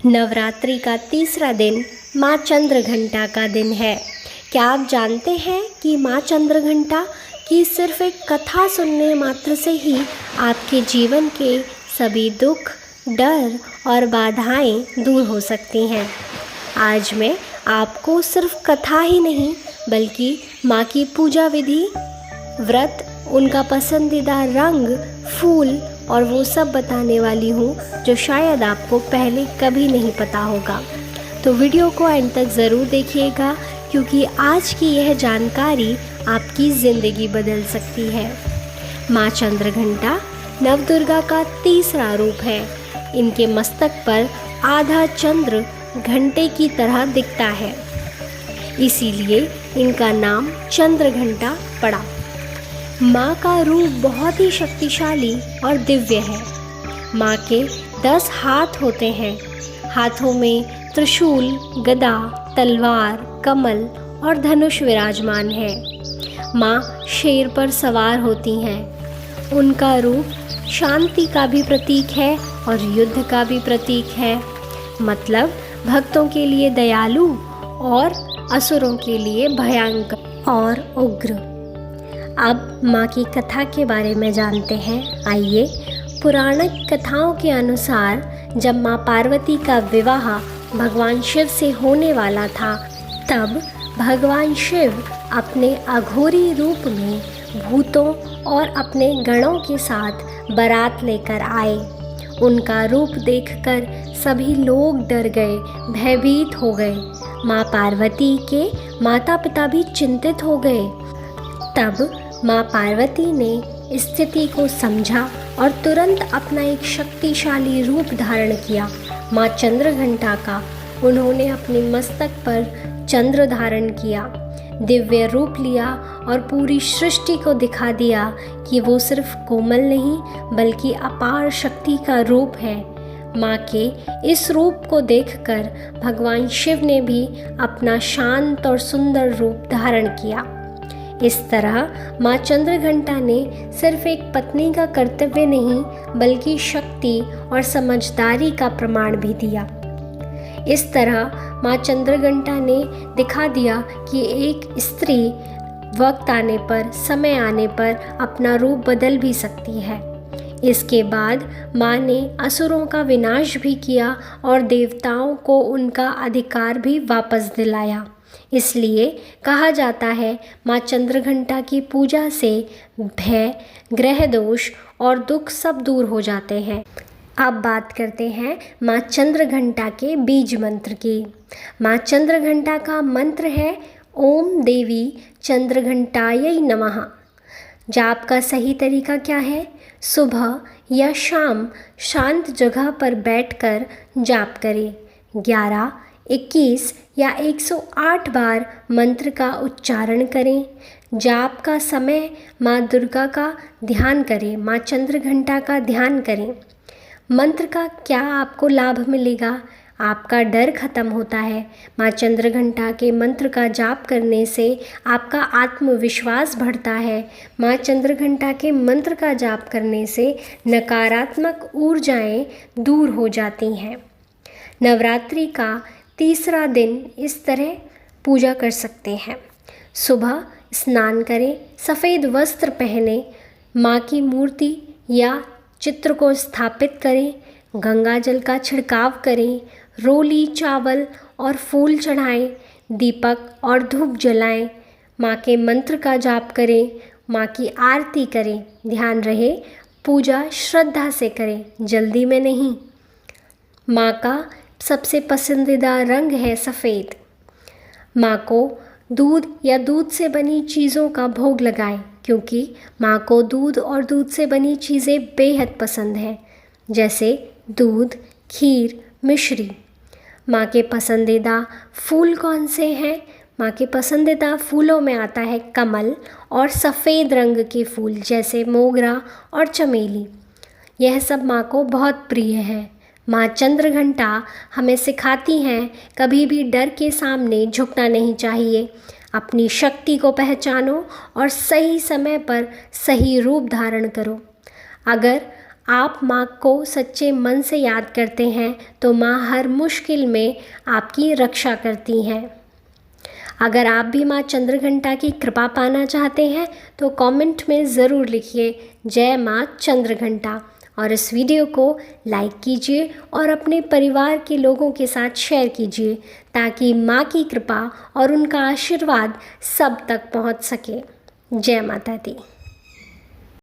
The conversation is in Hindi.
नवरात्रि का तीसरा दिन माँ चंद्रघंटा का दिन है। क्या आप जानते हैं कि माँ चंद्रघंटा की सिर्फ एक कथा सुनने मात्र से ही आपके जीवन के सभी दुख, डर और बाधाएं दूर हो सकती हैं। आज मैं आपको सिर्फ कथा ही नहीं बल्कि माँ की पूजा विधि, व्रत, उनका पसंदीदा रंग, फूल और वो सब बताने वाली हूँ जो शायद आपको पहले कभी नहीं पता होगा। तो वीडियो को एंड तक ज़रूर देखिएगा क्योंकि आज की यह जानकारी आपकी ज़िंदगी बदल सकती है। माँ चंद्रघंटा नवदुर्गा का तीसरा रूप है। इनके मस्तक पर आधा चंद्र घंटे की तरह दिखता है, इसीलिए इनका नाम चंद्रघंटा पड़ा। माँ का रूप बहुत ही शक्तिशाली और दिव्य है। माँ के 10 हाथ होते हैं। हाथों में त्रिशूल, गदा, तलवार, कमल और धनुष विराजमान है। माँ शेर पर सवार होती हैं। उनका रूप शांति का भी प्रतीक है और युद्ध का भी प्रतीक है, मतलब भक्तों के लिए दयालु और असुरों के लिए भयंकर और उग्र। अब माँ की कथा के बारे में जानते हैं। आइए, पुराणिक कथाओं के अनुसार जब माँ पार्वती का विवाह भगवान शिव से होने वाला था, तब भगवान शिव अपने अघोरी रूप में भूतों और अपने गणों के साथ बारात लेकर आए। उनका रूप देखकर सभी लोग डर गए, भयभीत हो गए। माँ पार्वती के माता पिता भी चिंतित हो गए। तब माँ पार्वती ने स्थिति को समझा और तुरंत अपना एक शक्तिशाली रूप धारण किया, माँ चंद्रघंटा का। उन्होंने अपने मस्तक पर चंद्र धारण किया, दिव्य रूप लिया और पूरी सृष्टि को दिखा दिया कि वो सिर्फ कोमल नहीं बल्कि अपार शक्ति का रूप है। माँ के इस रूप को देखकर भगवान शिव ने भी अपना शांत और सुंदर रूप धारण किया। इस तरह माँ चंद्रघंटा ने सिर्फ एक पत्नी का कर्तव्य नहीं बल्कि शक्ति और समझदारी का प्रमाण भी दिया। इस तरह माँ चंद्रघंटा ने दिखा दिया कि एक स्त्री वक्त आने पर, समय आने पर अपना रूप बदल भी सकती है। इसके बाद माँ ने असुरों का विनाश भी किया और देवताओं को उनका अधिकार भी वापस दिलाया। इसलिए कहा जाता है माँ चंद्रघंटा की पूजा से भय, ग्रह दोष और दुख सब दूर हो जाते हैं। अब बात करते हैं माँ चंद्रघंटा के बीज मंत्र की। माँ चंद्रघंटा का मंत्र है ओम देवी चंद्रघंटायै नमः। जाप का सही तरीका क्या है? सुबह या शाम शांत जगह पर बैठकर जाप करें। 11, 21 या 108 बार मंत्र का उच्चारण करें। जाप का समय माँ दुर्गा का ध्यान करें, माँ चंद्रघंटा का ध्यान करें। मंत्र का क्या आपको लाभ मिलेगा? आपका डर खत्म होता है। माँ चंद्रघंटा के मंत्र का जाप करने से आपका आत्मविश्वास बढ़ता है। माँ चंद्रघंटा के मंत्र का जाप करने से नकारात्मक ऊर्जाएं दूर हो जाती हैं। नवरात्रि का तीसरा दिन इस तरह पूजा कर सकते हैं। सुबह स्नान करें, सफ़ेद वस्त्र पहने, माँ की मूर्ति या चित्र को स्थापित करें, गंगा जल का छिड़काव करें, रोली, चावल और फूल चढ़ाएं, दीपक और धूप जलाएं, माँ के मंत्र का जाप करें, माँ की आरती करें। ध्यान रहे, पूजा श्रद्धा से करें, जल्दी में नहीं। माँ का सबसे पसंदीदा रंग है सफ़ेद। माँ को दूध या दूध से बनी चीज़ों का भोग लगाएं क्योंकि माँ को दूध और दूध से बनी चीज़ें बेहद पसंद हैं, जैसे दूध, खीर, मिश्री। माँ के पसंदीदा फूल कौन से हैं? माँ के पसंदीदा फूलों में आता है कमल और सफ़ेद रंग के फूल जैसे मोगरा और चमेली। यह सब माँ को बहुत प्रिय है। माँ चंद्रघंटा हमें सिखाती हैं कभी भी डर के सामने झुकना नहीं चाहिए। अपनी शक्ति को पहचानो और सही समय पर सही रूप धारण करो। अगर आप माँ को सच्चे मन से याद करते हैं तो माँ हर मुश्किल में आपकी रक्षा करती हैं। अगर आप भी माँ चंद्रघंटा की कृपा पाना चाहते हैं तो कमेंट में ज़रूर लिखिए जय माँ चंद्रघंटा, और इस वीडियो को लाइक कीजिए और अपने परिवार के लोगों के साथ शेयर कीजिए ताकि माँ की कृपा और उनका आशीर्वाद सब तक पहुँच सके। जय माता दी।